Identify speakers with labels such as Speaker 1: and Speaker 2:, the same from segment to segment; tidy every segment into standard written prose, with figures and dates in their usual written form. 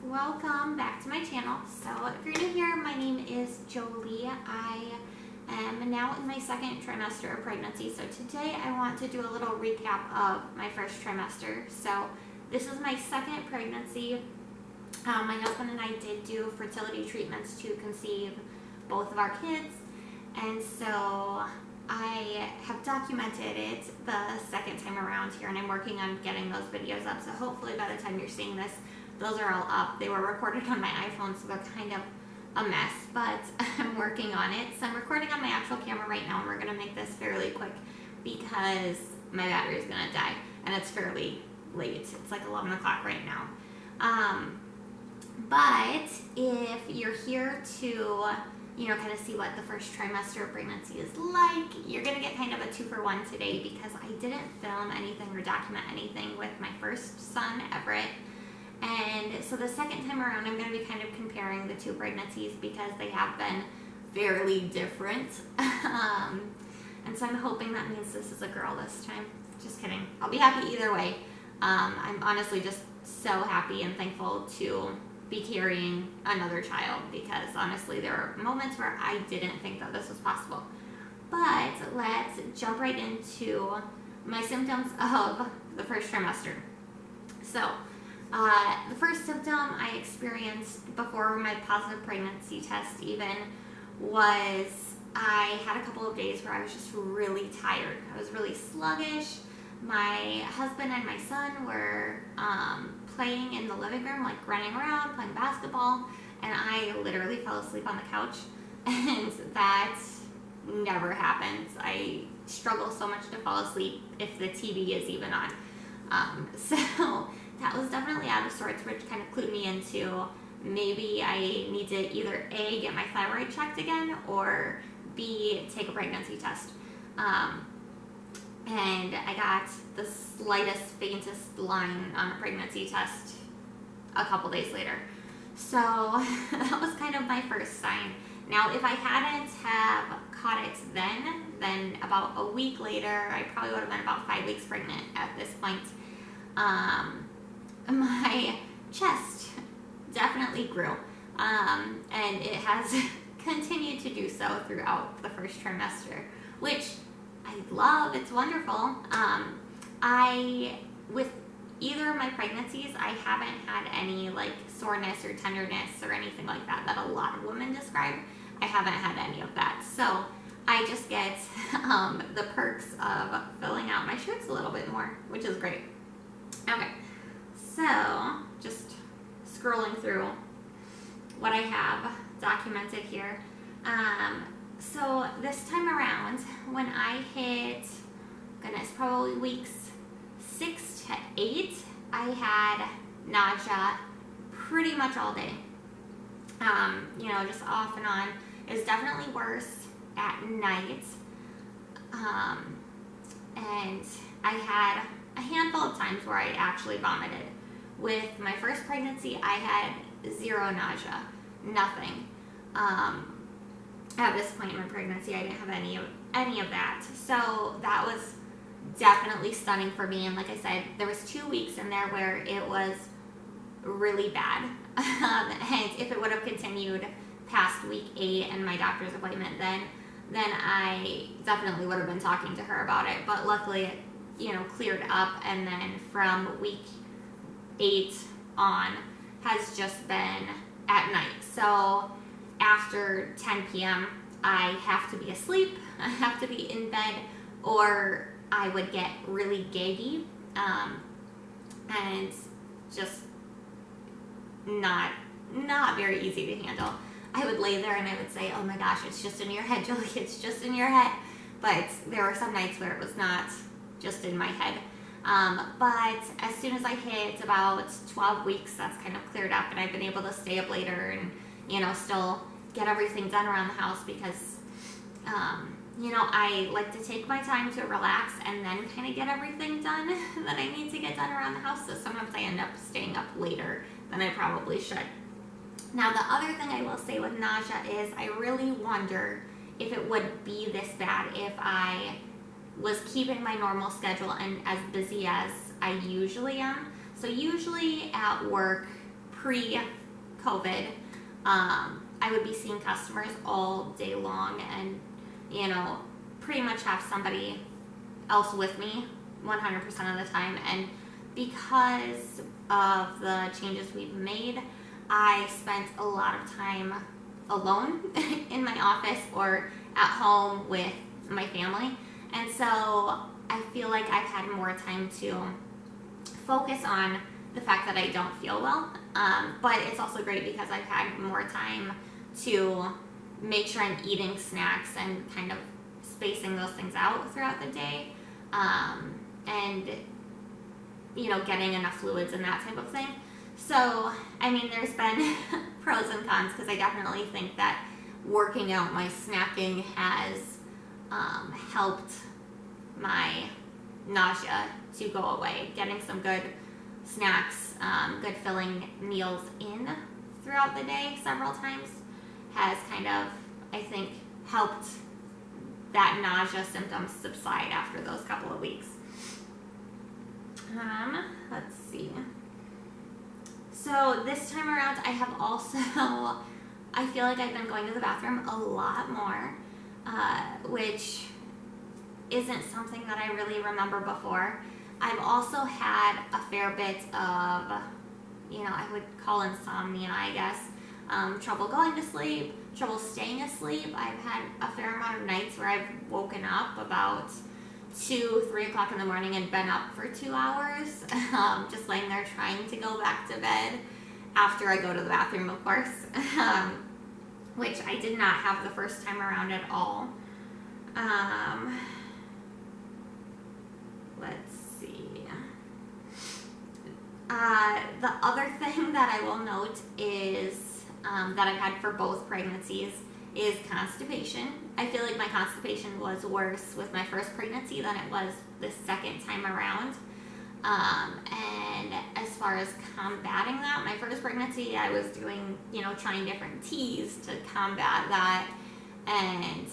Speaker 1: welcome back to my channel. So if you're new here, my name is Jolie. I am now in my second trimester of pregnancy. So today I want to do a little recap of my first trimester. So this is my second pregnancy. My husband and I did do fertility treatments to conceive both of our kids. And so I have documented it the second time around here, and I'm working on getting those videos up. So hopefully by the time you're seeing this, those are all up. They were recorded on my iPhone, so they're kind of a mess, but I'm working on it. So I'm recording on my actual camera right now, and we're going to make this fairly quick because my battery is going to die, and it's fairly late. It's like 11 o'clock right now. But if you're here to kind of see what the first trimester of pregnancy is like, you're going to get kind of a 2-for-1 today because I didn't film anything or document anything with my first son, Everett. And so the second time around, I'm going to be kind of comparing the two pregnancies because they have been fairly different. And so I'm hoping that means this is a girl this time. Just kidding. I'll be happy either way. I'm honestly just so happy and thankful to be carrying another child because honestly there are moments where I didn't think that this was possible. But let's jump right into my symptoms of the first trimester. So the first symptom I experienced before my positive pregnancy test even was I had a couple of days where I was just really tired. I was really sluggish. My husband and my son were playing in the living room, like running around, playing basketball, and I literally fell asleep on the couch, and that never happens. I struggle so much to fall asleep if the TV is even on. So that was definitely out of sorts, which kind of clued me into maybe I need to either A, get my thyroid checked again, or B, take a pregnancy test. And I got the slightest, faintest line on a pregnancy test a couple days later. So that was kind of my first sign. Now, if I hadn't have caught it then about a week later, I probably would have been about 5 weeks pregnant at this point. My chest definitely grew, and it has continued to do so throughout the first trimester, which I love. It's wonderful. With either of my pregnancies, I haven't had any like soreness or tenderness or anything like that a lot of women describe. I haven't had any of that. So I just get the perks of filling out my shirts a little bit more, which is great. Okay, so just scrolling through what I have documented here. So this time around, when I hit, goodness, probably weeks 6 to 8, I had nausea pretty much all day. Just off and on. It was definitely worse at night. And I had a handful of times where I actually vomited. With my first pregnancy, I had zero nausea, nothing. At this point in my pregnancy, I didn't have any of that. So that was definitely stunning for me. And like I said, there was 2 weeks in there where it was really bad. And if it would have continued past week 8 and my doctor's appointment, then I definitely would have been talking to her about it. But luckily it, cleared up. And then from week 8 on has just been at night. So after 10 p.m., I have to be asleep, I have to be in bed, or I would get really gaggy, and just not very easy to handle. I would lay there and I would say, oh my gosh, it's just in your head, Jolie, it's just in your head. But there were some nights where it was not just in my head. But as soon as I hit about 12 weeks, that's kind of cleared up, and I've been able to stay up later and, still get everything done around the house because, I like to take my time to relax and then kind of get everything done that I need to get done around the house. So sometimes I end up staying up later than I probably should. Now, the other thing I will say with nausea is I really wonder if it would be this bad if I was keeping my normal schedule and as busy as I usually am. So usually at work, COVID, I would be seeing customers all day long and, pretty much have somebody else with me 100% of the time. And because of the changes we've made, I spent a lot of time alone in my office or at home with my family. And so I feel like I've had more time to focus on the fact that I don't feel well. But it's also great because I've had more time to make sure I'm eating snacks and kind of spacing those things out throughout the day. And, getting enough fluids and that type of thing. So, there's been pros and cons because I definitely think that working out my snacking has helped my nausea to go away. Getting some good snacks, good filling meals in throughout the day several times has kind of, I think, helped that nausea symptoms subside after those couple of weeks. Let's see. So this time around, I have also, I feel like I've been going to the bathroom a lot more, which isn't something that I really remember before. I've also had a fair bit of, I would call insomnia, I guess. Trouble going to sleep, trouble staying asleep. I've had a fair amount of nights where I've woken up about 2-3 o'clock in the morning and been up for 2 hours, just laying there trying to go back to bed after I go to the bathroom, of course, which I did not have the first time around at all. Let's see. The other thing that I will note is that I've had for both pregnancies is constipation. I feel like my constipation was worse with my first pregnancy than it was the second time around. And as far as combating that, my first pregnancy, I was doing, trying different teas to combat that and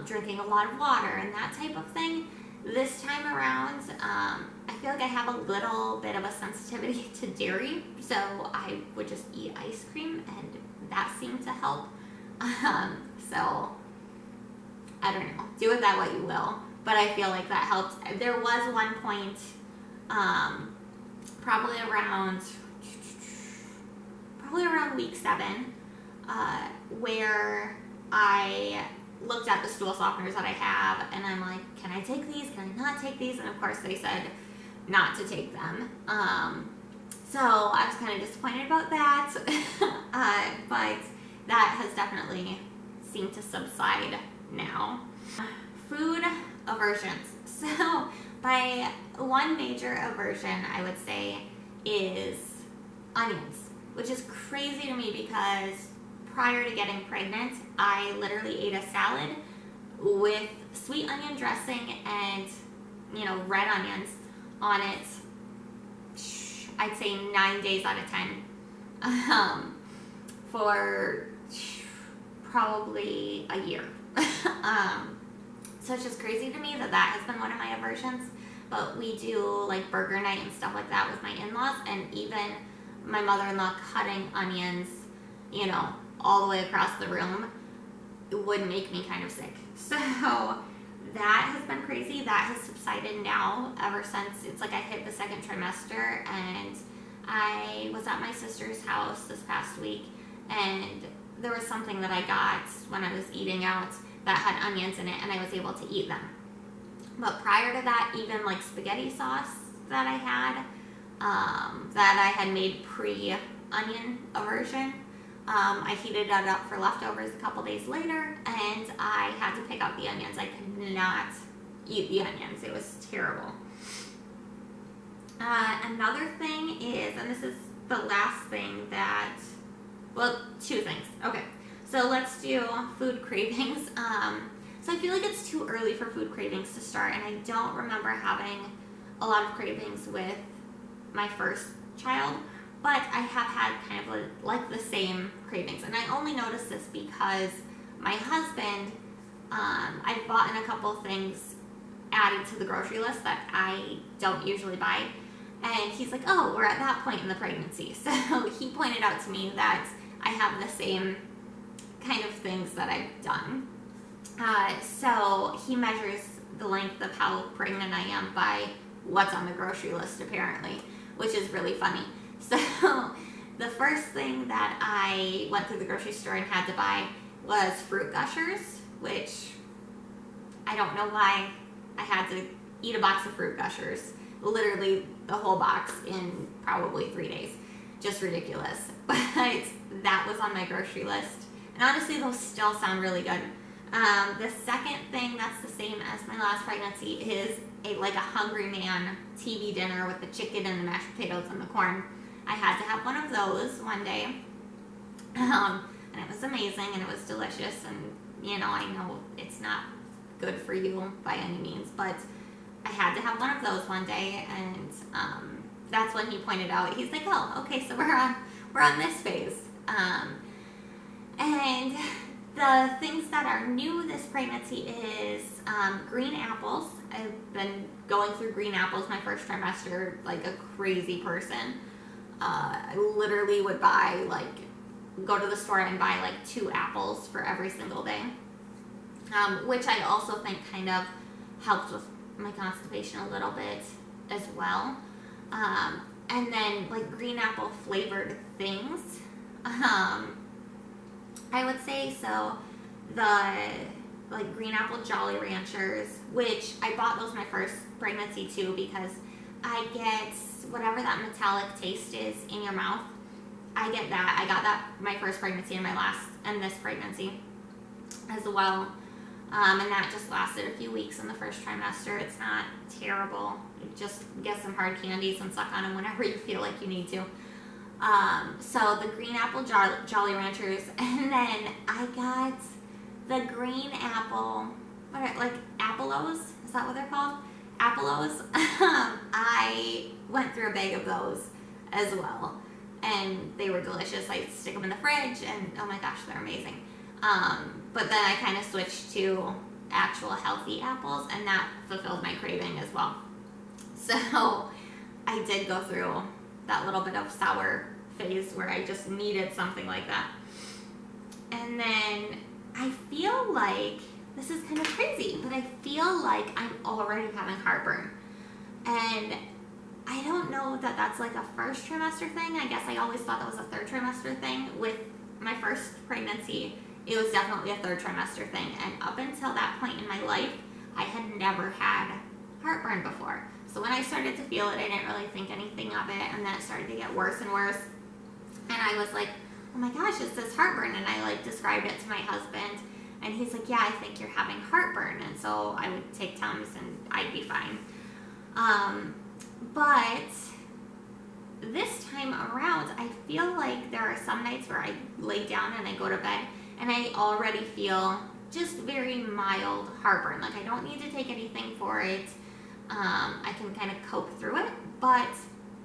Speaker 1: drinking a lot of water and that type of thing. This time around, I feel like I have a little bit of a sensitivity to dairy, so I would just eat ice cream, and that seemed to help. So, I don't know. Do with that what you will, but I feel like that helped. There was one point, probably around week 7, where I looked at the stool softeners that I have, and I'm like, can I take these? Can I not take these? And of course they said not to take them. So I was kind of disappointed about that, but that has definitely seemed to subside now. Food aversions. So my one major aversion, I would say, is onions, which is crazy to me because prior to getting pregnant, I literally ate a salad with sweet onion dressing and, red onions on it, I'd say 9 days out of 10, for probably a year. So it's just crazy to me that has been one of my aversions. But we do like burger night and stuff like that with my in-laws, and even my mother-in-law cutting onions, all the way across the room would make me kind of sick. So that has been crazy. That has subsided now ever since it's like I hit the second trimester, and I was at my sister's house this past week, and there was something that I got when I was eating out that had onions in it, and I was able to eat them. But prior to that, even like spaghetti sauce that I had, that I had made pre-onion aversion, I heated it up for leftovers a couple days later, and I had to pick out the onions. I could not eat the onions. It was terrible. Another thing is, and this is the last thing that, well, 2 things. Okay, so let's do food cravings. So I feel like it's too early for food cravings to start, and I don't remember having a lot of cravings with my first child, but I have had kind of like the same cravings. And I only noticed this because my husband, I've bought in a couple things added to the grocery list that I don't usually buy, And he's like, oh, we're at that point in the pregnancy. So he pointed out to me that I have the same kind of things that I've done. So he measures the length of how pregnant I am by what's on the grocery list, apparently, which is really funny. So the first thing that I went through the grocery store and had to buy was fruit gushers, which I don't know why I had to eat a box of fruit gushers, literally the whole box in probably 3 days. Just ridiculous. But that was on my grocery list. And honestly, those still sound really good. The second thing that's the same as my last pregnancy is like a Hungry Man TV dinner with the chicken and the mashed potatoes and the corn. I had to have one of those one day. And it was amazing and it was delicious. And, I know it's not good for you by any means, but I had to have one of those one day. And that's when he pointed out, he's like, oh, okay, so we're on this phase. And the things that are new this pregnancy is green apples. I've been going through green apples my first trimester like a crazy person. I literally would go to the store and buy like 2 apples for every single day, which I also think kind of helped with my constipation a little bit as well. And then like green apple flavored things. I would say so. The green apple Jolly Ranchers, which I bought those my first pregnancy too because I get whatever that metallic taste is in your mouth. I get that. I got that my first pregnancy and this pregnancy as well. And that just lasted a few weeks in the first trimester. It's not terrible. You just get some hard candies and suck on them whenever you feel like you need to. So the green apple Jolly Ranchers, and then I got the green apple, Appelos? Is that what they're called? Appelos. I went through a bag of those as well, and they were delicious. I stick them in the fridge, and oh my gosh, they're amazing. But then I kind of switched to actual healthy apples, and that fulfilled my craving as well. So I did go through that little bit of sour phase where I just needed something like that. And then I feel like, this is kind of crazy, but I feel like I'm already having heartburn. And I don't know that that's like a first trimester thing. I guess I always thought that was a third trimester thing. With my first pregnancy, it was definitely a third trimester thing. And up until that point in my life, I had never had heartburn before. So when I started to feel it, I didn't really think anything of it. And then it started to get worse and worse. And I was like, oh my gosh, it's this heartburn. And I described it to my husband. And he's like, yeah, I think you're having heartburn. And so I would take Tums and I'd be fine. But this time around, I feel like there are some nights where I lay down and I go to bed and I already feel just very mild heartburn. Like I don't need to take anything for it. I can kind of cope through it, but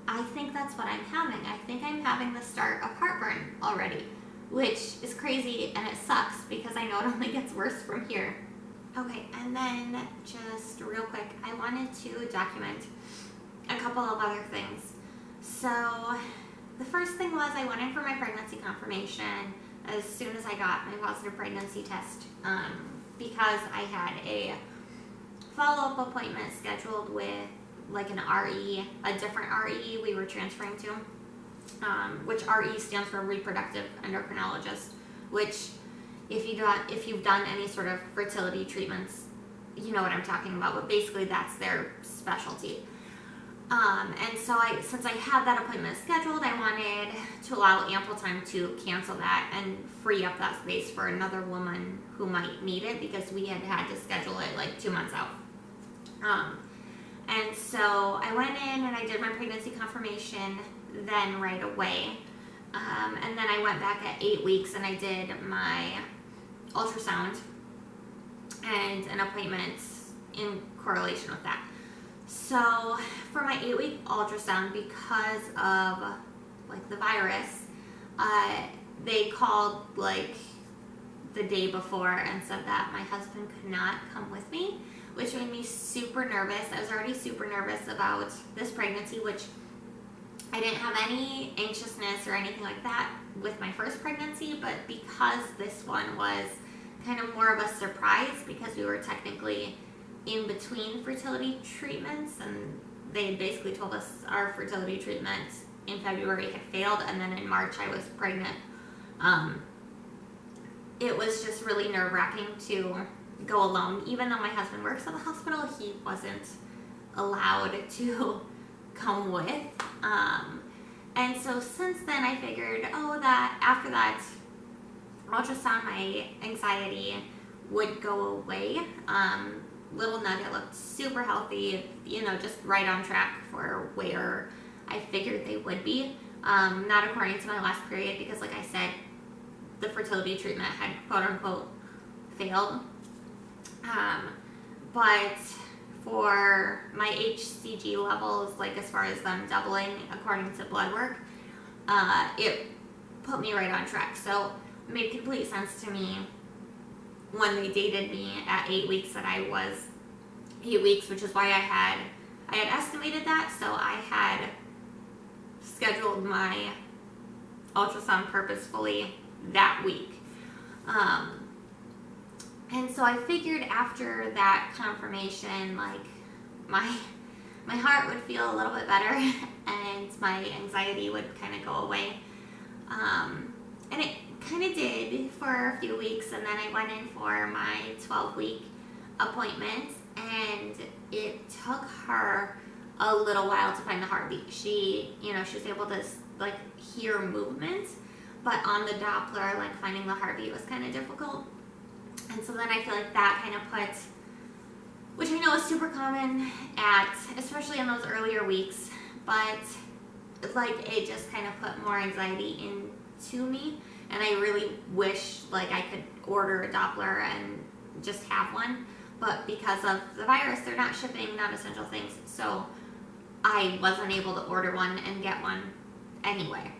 Speaker 1: I think that's what I'm having. I think I'm having the start of heartburn already, which is crazy and it sucks because I know it only gets worse from here. Okay, and then just real quick, I wanted to document a couple of other things. So the first thing was I went in for my pregnancy confirmation as soon as I got my positive pregnancy test because I had a follow-up appointment scheduled with like an RE, a different RE we were transferring to, which RE stands for reproductive endocrinologist, which if you've done any sort of fertility treatments, you know what I'm talking about, but basically that's their specialty. And so since I had that appointment scheduled, I wanted to allow ample time to cancel that and free up that space for another woman who might need it because we had to schedule it like 2 months out. And so I went in and I did my pregnancy confirmation then right away. And then I went back at 8 weeks and I did my ultrasound and an appointment in correlation with that. So for my 8-week ultrasound, because of like the virus, they called like the day before and said that my husband could not come with me, which made me super nervous. I was already super nervous about this pregnancy, which I didn't have any anxiousness or anything like that with my first pregnancy, but because this one was kind of more of a surprise because we were technically in between fertility treatments, and they basically told us our fertility treatment in February had failed, and then in March I was pregnant. It was just really nerve-wracking to go alone. Even though my husband works at the hospital, he wasn't allowed to come with. And so since then I figured, that after that ultrasound, my anxiety would go away. Little Nugget looked super healthy, just right on track for where I figured they would be. Not according to my last period because, like I said, the fertility treatment had quote-unquote failed. But for my HCG levels, like as far as them doubling according to blood work, it put me right on track. So it made complete sense to me when they dated me at 8 weeks that I was 8 weeks, which is why I had estimated that. So I had scheduled my ultrasound purposefully that week. And so I figured after that confirmation, like my heart would feel a little bit better and my anxiety would kind of go away. And it kind of did for a few weeks, and then I went in for my 12-week appointment, and it took her a little while to find the heartbeat. She was able to like hear movement, but on the Doppler, like finding the heartbeat was kind of difficult. And so then I feel like that kind of put, which I know is super common especially in those earlier weeks, but like it just kind of put more anxiety into me. And I really wish like I could order a Doppler and just have one, but because of the virus, they're not shipping non-essential things, so I wasn't able to order one and get one anyway.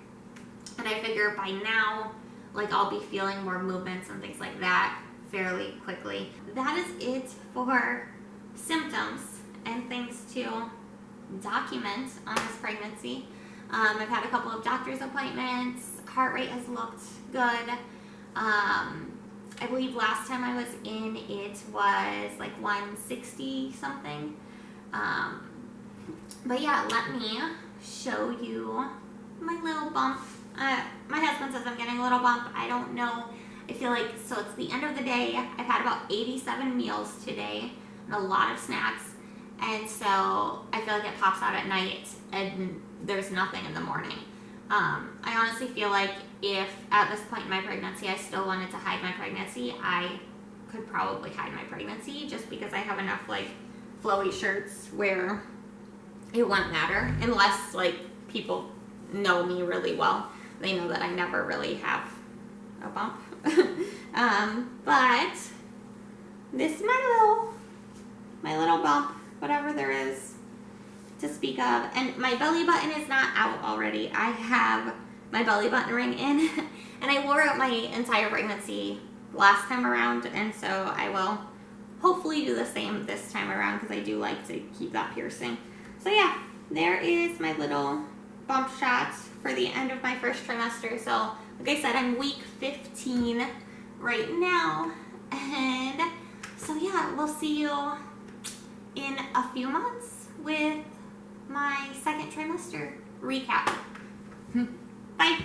Speaker 1: And I figure by now, like I'll be feeling more movements and things like that fairly quickly. That is it for symptoms and things to document on this pregnancy. I've had a couple of doctor's appointments. Heart rate has looked good. I believe last time I was in, it was like 160 something. But yeah, let me show you my little bump. My husband says I'm getting a little bump. I don't know. I feel like, so it's the end of the day. I've had about 87 meals today and a lot of snacks. And so I feel like it pops out at night and there's nothing in the morning. I honestly feel like if at this point in my pregnancy I still wanted to hide my pregnancy, I could probably hide my pregnancy just because I have enough like flowy shirts where it wouldn't matter unless like people know me really well. They know that I never really have a bump. But this is my little bump, whatever there is to speak of. And my belly button is not out already. I have my belly button ring in and I wore out my entire pregnancy last time around, and so I will hopefully do the same this time around because I do like to keep that piercing. So yeah, there is my little bump shot for the end of my first trimester. So like I said, I'm week 15 right now, and so yeah, we'll see you in a few months with my second trimester recap. Bye.